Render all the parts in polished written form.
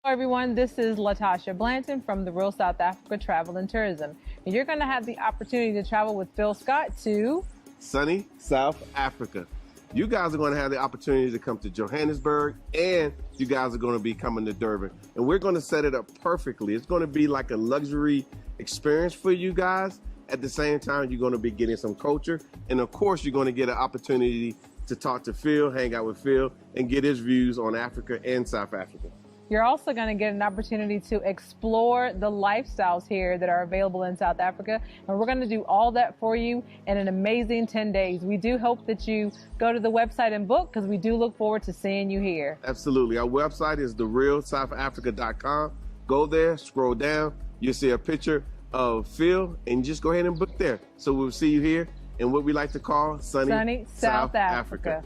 Hello everyone, this is Latasha Blanton from the Real South Africa Travel and Tourism. And you're going to have the opportunity to travel with Phil Scott to sunny South Africa. You guys are going to have the opportunity to come to Johannesburg, and you guys are going to be coming to Durban. And we're going to set it up perfectly. It's going to be like a luxury experience for you guys. At the same time, you're going to be getting some culture. And of course, you're going to get an opportunity to talk to Phil, hang out with Phil, and get his views on Africa and South Africa. You're also going to get an opportunity to explore the lifestyles here that are available in South Africa. And we're going to do all that for you in an amazing 10 days. We do hope that you go to the website and book, because we do look forward to seeing you here. Absolutely. Our website is therealsouthafrica.com. Go there, scroll down. You'll see a picture of Phil, and just go ahead and book there. So we'll see you here in what we like to call sunny South Africa.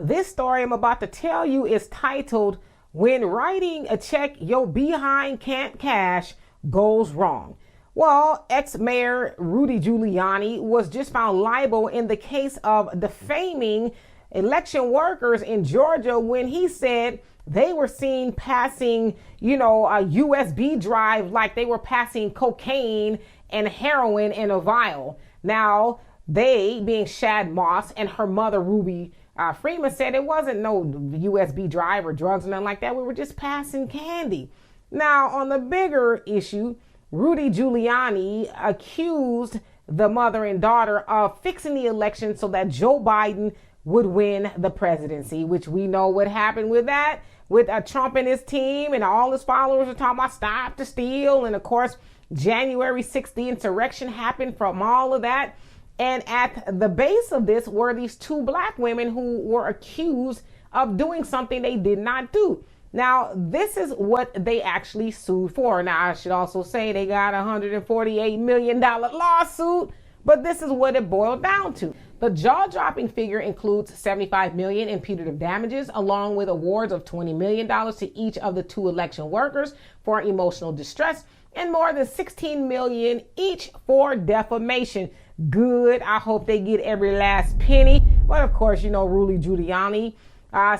This story I'm about to tell you is titled, "When Writing a Check Your Behind Can't Cash Goes Wrong." Well, ex-mayor Rudy Giuliani was just found liable in the case of defaming election workers in Georgia when he said they were seen passing, a USB drive like they were passing cocaine and heroin in a vial. Now, they, being Shad Moss and her mother, Ruby Freeman, said it wasn't no USB drive or drugs or nothing like that. We were just passing candy. Now, on the bigger issue, Rudy Giuliani accused the mother and daughter of fixing the election so that Joe Biden would win the presidency, which we know what happened with that, with Trump and his team and all his followers are talking about stop the steal. And of course, January 6th, the insurrection happened from all of that. And at the base of this were these two black women who were accused of doing something they did not do. Now, this is what they actually sued for. Now, I should also say they got a $148 million lawsuit, but this is what it boiled down to. The jaw-dropping figure includes $75 million in punitive damages, along with awards of $20 million to each of the two election workers for emotional distress, and more than $16 million each for defamation. Good. I hope they get every last penny. But of course, Rudy Giuliani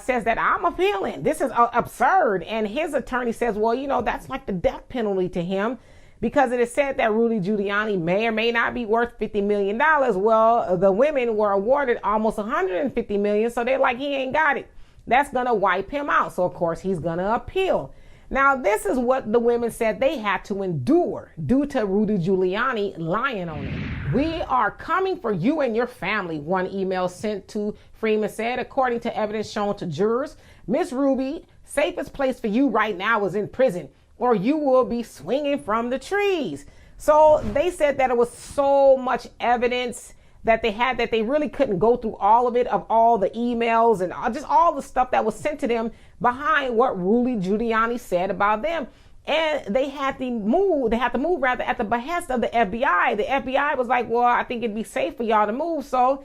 says that I'm appealing. This is absurd. And his attorney says, well, that's like the death penalty to him, because it is said that Rudy Giuliani may or may not be worth $50 million. Well, the women were awarded almost $150 million. So they're like, he ain't got it. That's going to wipe him out. So of course, he's going to appeal. Now, this is what the women said they had to endure due to Rudy Giuliani lying on them. "We are coming for you and your family," one email sent to Freeman said. According to evidence shown to jurors, "Miss Ruby, safest place for you right now is in prison, or you will be swinging from the trees." So they said that it was so much evidence that they had that they really couldn't go through all of it, of all the emails and just all the stuff that was sent to them behind what Rudy Giuliani said about them. And they had to move at the behest of the FBI. The FBI was like, well, I think it'd be safe for y'all to move. So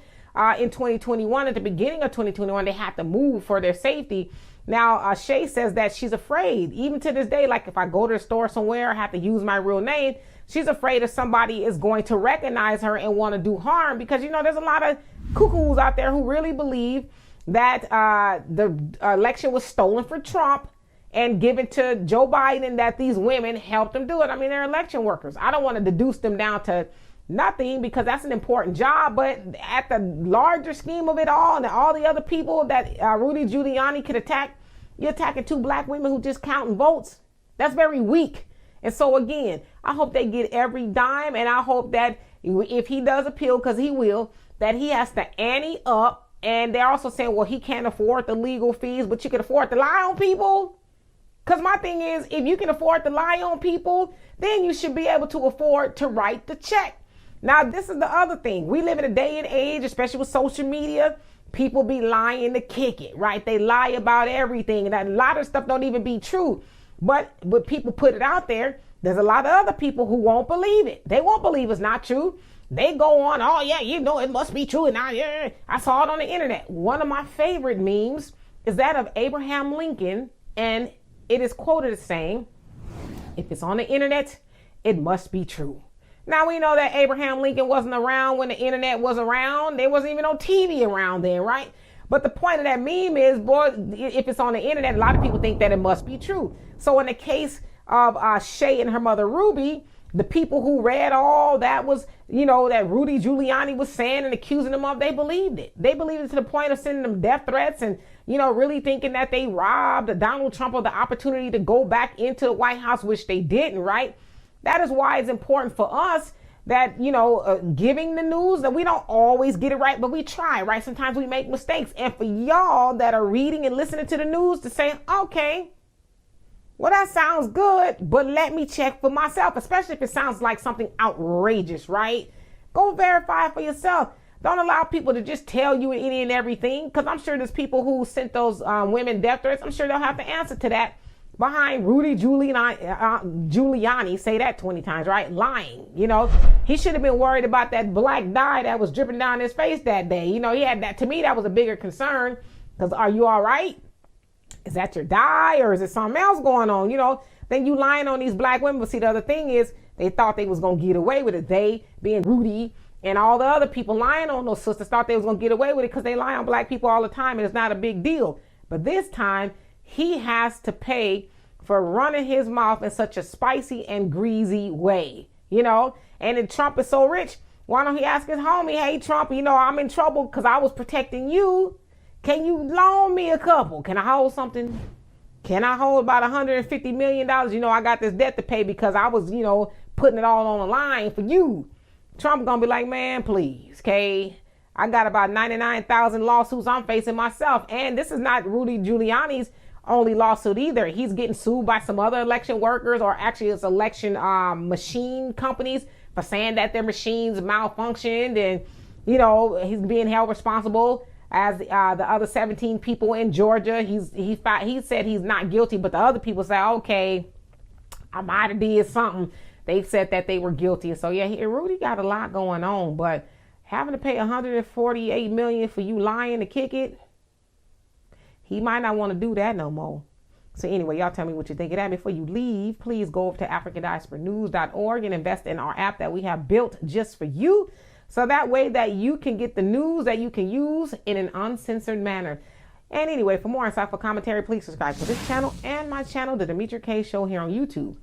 in 2021, at the beginning of 2021, they had to move for their safety. Now, Shay says that she's afraid, even to this day, like if I go to the store somewhere, I have to use my real name. She's afraid that somebody is going to recognize her and want to do harm, because, there's a lot of cuckoos out there who really believe that the election was stolen for Trump and given to Joe Biden, and that these women helped them do it. I mean, they're election workers. I don't want to deduce them down to nothing, because that's an important job. But at the larger scheme of it all, and all the other people that Rudy Giuliani could attack, you're attacking two black women who just counting votes. That's very weak. And so again, I hope they get every dime, and I hope that if he does appeal, because he will, that he has to ante up. And they're also saying, well, he can't afford the legal fees, but you can afford to lie on people. Because my thing is, if you can afford to lie on people, then you should be able to afford to write the check. Now, this is the other thing. We live in a day and age, especially with social media, people be lying to kick it, right? They lie about everything, and a lot of stuff don't even be true. But when people put it out there, there's a lot of other people who won't believe it. They won't believe it's not true. They go on, oh yeah, it must be true. And I saw it on the internet. One of my favorite memes is that of Abraham Lincoln, and it is quoted as saying, "If it's on the internet, it must be true." Now we know that Abraham Lincoln wasn't around when the internet was around. There wasn't even no TV around then, right? But the point of that meme is, boy, if it's on the internet, a lot of people think that it must be true. So in the case of Shay and her mother Ruby, the people who read all that was, that Rudy Giuliani was saying and accusing them of, they believed it. They believed it to the point of sending them death threats and, really thinking that they robbed Donald Trump of the opportunity to go back into the White House, which they didn't, right? That is why it's important for us that, giving the news, that we don't always get it right, but we try, right? Sometimes we make mistakes. And for y'all that are reading and listening to the news to say, okay, well, that sounds good, but let me check for myself, especially if it sounds like something outrageous, right? Go verify it for yourself. Don't allow people to just tell you any and everything, because I'm sure there's people who sent those women death threats. I'm sure they'll have to answer to that behind Rudy Giuliani, say that 20 times, right? Lying, He should have been worried about that black dye that was dripping down his face that day. He had that. To me, that was a bigger concern, because are you all right? Is that your dye or is it something else going on? Then you lying on these black women. But see, the other thing is they thought they was going to get away with it. They, being Rudy and all the other people lying on those sisters, thought they was going to get away with it because they lie on black people all the time and it's not a big deal. But this time he has to pay for running his mouth in such a spicy and greasy way, And then Trump is so rich. Why don't he ask his homie, hey, Trump, I'm in trouble because I was protecting you. Can you loan me a couple? Can I hold something? Can I hold about $150 million? I got this debt to pay because I was, putting it all on the line for you. Trump gonna be like, man, please, okay? I got about 99,000 lawsuits I'm facing myself. And this is not Rudy Giuliani's only lawsuit either. He's getting sued by some other election workers, or actually it's election machine companies, for saying that their machines malfunctioned. And, he's being held responsible as the other 17 people in Georgia. He said he's not guilty, but the other people say, okay, I might have did something. They said that they were guilty. So yeah, Rudy got a lot going on, but having to pay $148 million for you lying to kick it, he might not want to do that no more. So anyway, y'all tell me what you think of that. Before you leave, please go over to AfricanDiasporaNews.org and invest in our app that we have built just for you. So that way that you can get the news that you can use in an uncensored manner. And anyway, for more insightful commentary, please subscribe to this channel and my channel, The Demetra Kaye Show, here on YouTube.